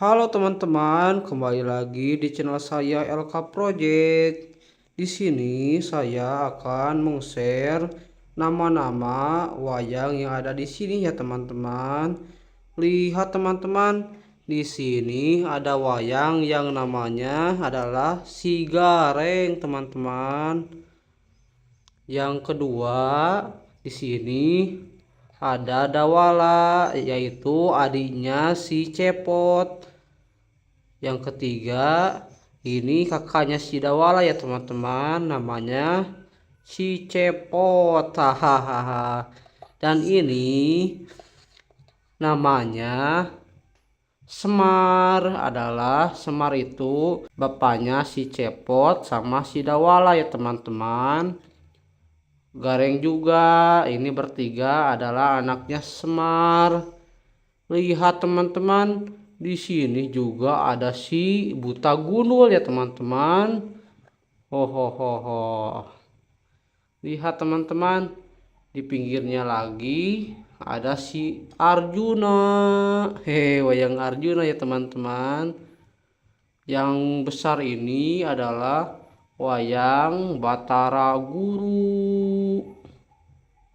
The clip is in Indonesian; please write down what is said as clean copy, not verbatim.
Halo teman-teman, kembali lagi di channel saya LK Project. Di sini saya akan meng-share nama-nama wayang yang ada di sini ya teman-teman. Lihat teman-teman, di sini ada wayang yang namanya adalah Si Gareng teman-teman. Yang kedua, di sini ada Dawala, yaitu adiknya si Cepot. Yang ketiga, ini kakaknya si Dawala ya teman-teman, namanya si Cepot. Hahaha. Dan ini namanya Semar. Semar itu bapaknya si Cepot sama si Dawala ya teman-teman. Gareng juga, ini bertiga adalah anaknya Semar. Lihat teman-teman, di sini juga ada si Buta Gundul ya teman-teman. Ho. Lihat teman-teman, di pinggirnya lagi ada si Arjuna. Hehe, wayang Arjuna ya teman-teman. Yang besar ini adalah wayang Batara Guru.